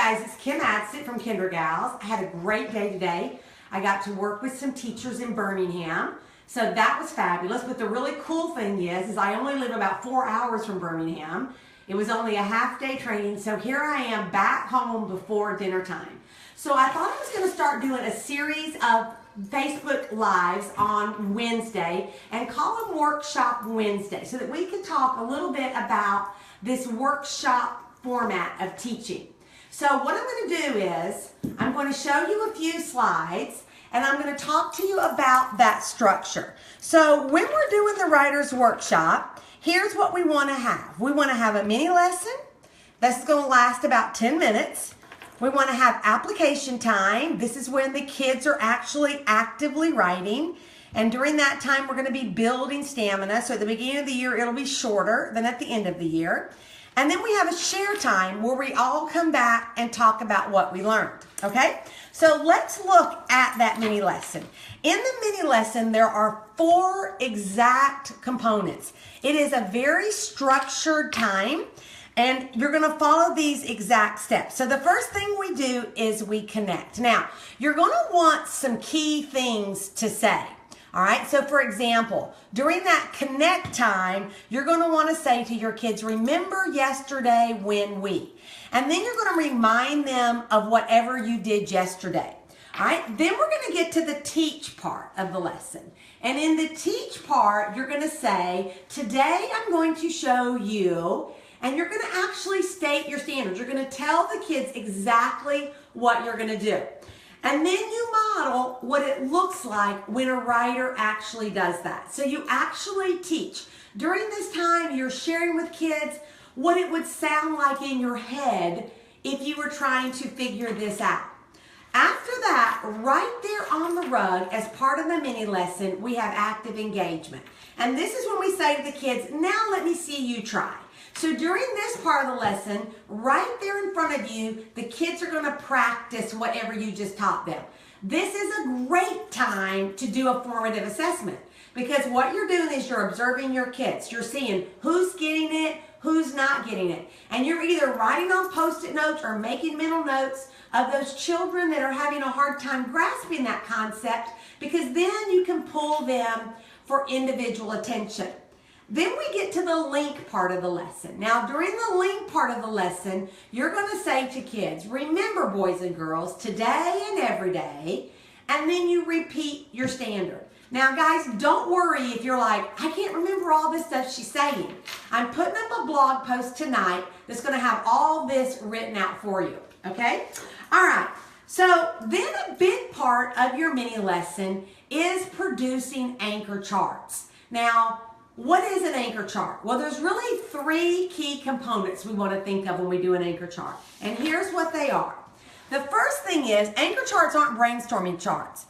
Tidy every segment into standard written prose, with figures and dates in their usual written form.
guys, it's Kim from KinderGals. I had a great day today. I got to work with some teachers in Birmingham, so that was fabulous. But the really cool thing is I only live about 4 hours from Birmingham. It was only a half-day training, so here I am back home before dinner time. So I thought I was going to start doing a series of Facebook Lives on Wednesday and call them Workshop Wednesday so that we could talk a little bit about this workshop format of teaching. So what I'm going to do is I'm going to show you a few slides and I'm going to talk to you about that structure. So when we're doing the writer's workshop, here's what we want to have. We want to have a mini lesson that's going to last about 10 minutes. We want to have application time. This is when the kids are actually actively writing. And during that time, we're going to be building stamina. So at the beginning of the year, it'll be shorter than at the end of the year. And then we have a share time where we all come back and talk about what we learned, okay? So let's look at that mini lesson. In the mini lesson, there are 4 exact components. It is a very structured time, and you're gonna follow these exact steps. So the first thing we do is we connect. Now, you're gonna want some key things to say. All right, so for example, during that connect time, you're going to want to say to your kids, remember yesterday when we. And then you're going to remind them of whatever you did yesterday. All right, then we're going to get to the teach part of the lesson. And in the teach part, you're going to say, today I'm going to show you, and you're going to actually state your standards. You're going to tell the kids exactly what you're going to do. And then you model what it looks like when a writer actually does that. So you actually teach. During this time, you're sharing with kids what it would sound like in your head if you were trying to figure this out. After that, right there on the rug, as part of the mini lesson, we have active engagement. And this is when we say to the kids, now let me see you try. So during this part of the lesson, right there in front of you, the kids are going to practice whatever you just taught them. This is a great time to do a formative assessment because what you're doing is you're observing your kids. You're seeing who's getting it, who's not getting it. And you're either writing on Post-it notes or making mental notes of those children that are having a hard time grasping that concept because then you can pull them for individual attention. Then we get to the link part of the lesson. Now, during the link part of the lesson, you're going to say to kids, remember, boys and girls, today and every day, and then you repeat your standard. Now, guys, don't worry if you're like, I can't remember all this stuff she's saying. I'm putting up a blog post tonight that's going to have all this written out for you, okay? All right, so then a big part of your mini lesson is producing anchor charts. Now, what is an anchor chart? Well, there's really 3 key components we want to think of when we do an anchor chart. And here's what they are. The first thing is, anchor charts aren't brainstorming charts.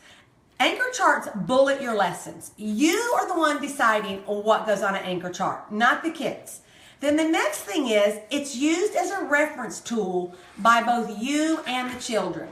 Anchor charts bullet your lessons. You are the one deciding what goes on an anchor chart, not the kids. Then the next thing is, it's used as a reference tool by both you and the children.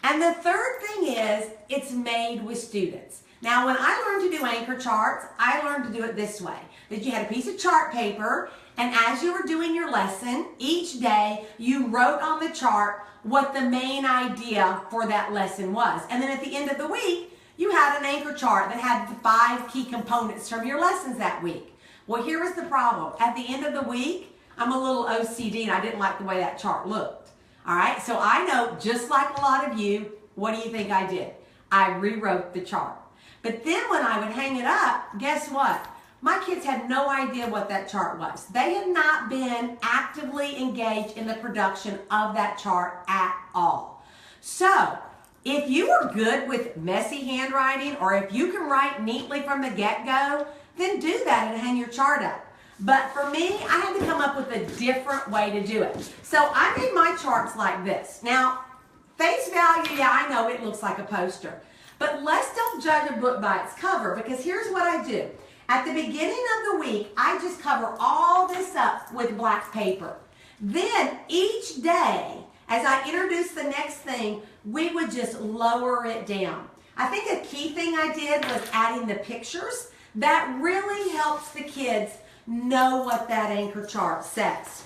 And the third thing is, it's made with students. Now, when I learned to do anchor charts, I learned to do it this way. That you had a piece of chart paper, and as you were doing your lesson, each day you wrote on the chart what the main idea for that lesson was. And then at the end of the week, you had an anchor chart that had the 5 key components from your lessons that week. Well, here was the problem. At the end of the week, I'm a little OCD and I didn't like the way that chart looked. All right, so I know, just like a lot of you, what do you think I did? I rewrote the chart. But then when I would hang it up, guess what? My kids had no idea what that chart was. They had not been actively engaged in the production of that chart at all. So, if you are good with messy handwriting or if you can write neatly from the get-go, then do that and hang your chart up. But for me, I had to come up with a different way to do it. So I made my charts like this. Now, face value, yeah, I know it looks like a poster. But let's don't judge a book by its cover because here's what I do. At the beginning of the week, I just cover all this up with black paper. Then each day, as I introduce the next thing, we would just lower it down. I think a key thing I did was adding the pictures. That really helps the kids know what that anchor chart says.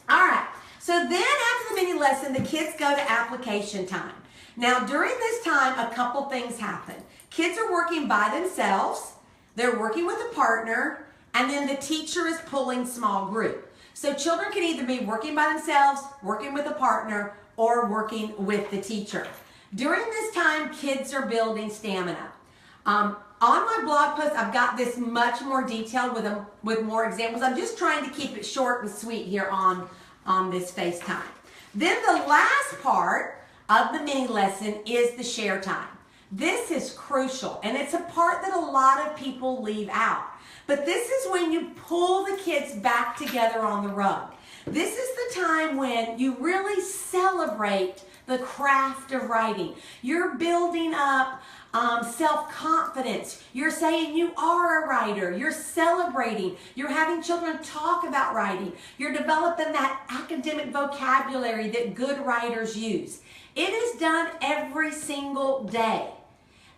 All right, So then after the mini lesson, the kids go to application time. Now during this time, a couple things happen. Kids are working by themselves, they're working with a partner, and then the teacher is pulling small group. So children can either be working by themselves, working with a partner, or working with the teacher. During this time, kids are building stamina. On my blog post, I've got this much more detailed with more examples. I'm just trying to keep it short and sweet here on this FaceTime. Then the last part of the mini lesson is the share time. This is crucial, and it's a part that a lot of people leave out. But this is when you pull the kids back together on the rug. This is the time when you really celebrate the craft of writing. You're building up self-confidence. You're saying you are a writer. You're celebrating. You're having children talk about writing. You're developing that academic vocabulary that good writers use. It is done every single day.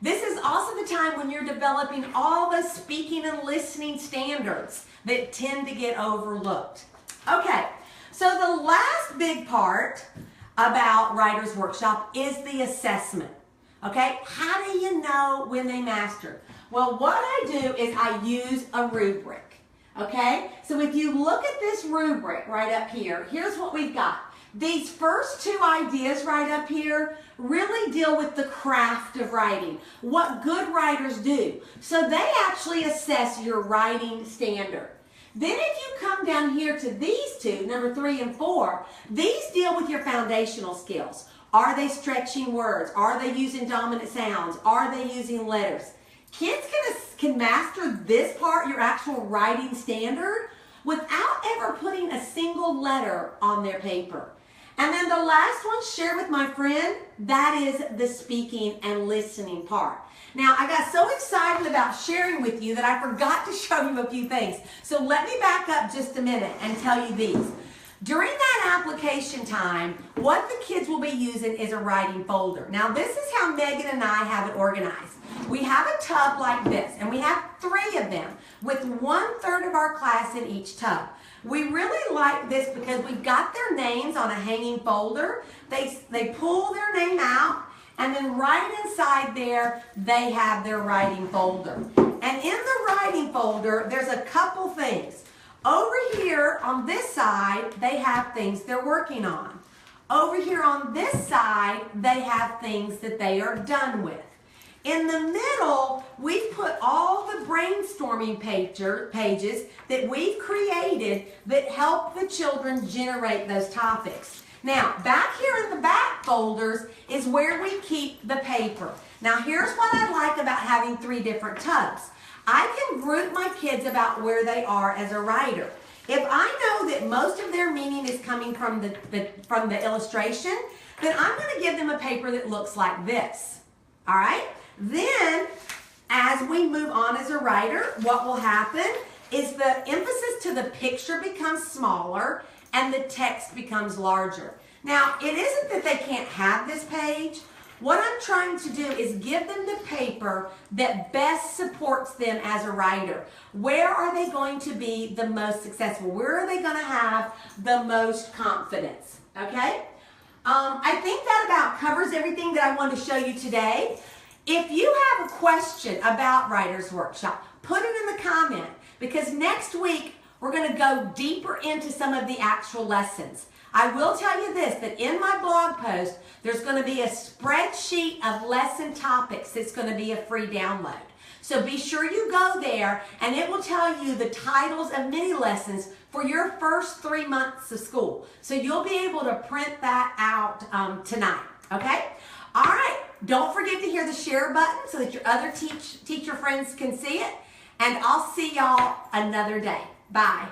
This is also the time when you're developing all the speaking and listening standards that tend to get overlooked. Okay, so the last big part about Writer's Workshop is the assessment. Okay, how do you know when they master? Well, what I do is I use a rubric. Okay, so if you look at this rubric right up here, here's what we've got. These first two ideas right up here really deal with the craft of writing, what good writers do. So they actually assess your writing standard. Then if you come down here to these two, number 3 and 4, these deal with your foundational skills. Are they stretching words? Are they using dominant sounds? Are they using letters? Kids can master this part, your actual writing standard, without ever putting a single letter on their paper. And then the last one, share with my friend, that is the speaking and listening part. Now, I got so excited about sharing with you that I forgot to show you a few things. So let me back up just a minute and tell you these. During that application time, what the kids will be using is a writing folder. Now, this is how Megan and I have it organized. We have a tub like this, and we have 3 of them with 1/3 of our class in each tub. We really like this because we've got their names on a hanging folder. They pull their name out, and then right inside there, they have their writing folder. And in the writing folder, there's a couple things. Over here on this side, they have things they're working on. Over here on this side, they have things that they are done with. In the middle, we've put all the brainstorming pages that we've created that help the children generate those topics. Now, back here in the back folders is where we keep the paper. Now, here's what I like about having 3 different tubs. I can group my kids about where they are as a writer. If I know that most of their meaning is coming from the illustration, then I'm going to give them a paper that looks like this. All right? Then, as we move on as a writer, what will happen is the emphasis to the picture becomes smaller and the text becomes larger. Now, it isn't that they can't have this page. What I'm trying to do is give them the paper that best supports them as a writer. Where are they going to be the most successful? Where are they going to have the most confidence? Okay? I think that about covers everything that I wanted to show you today. If you have a question about Writer's Workshop, put it in the comment, because next week we're going to go deeper into some of the actual lessons. I will tell you this, that in my blog post, there's going to be a spreadsheet of lesson topics that's going to be a free download. So be sure you go there, and it will tell you the titles of mini lessons for your first 3 months of school. So you'll be able to print that out tonight, okay? All right, don't forget to hit the share button so that your other teacher friends can see it, and I'll see y'all another day. Bye.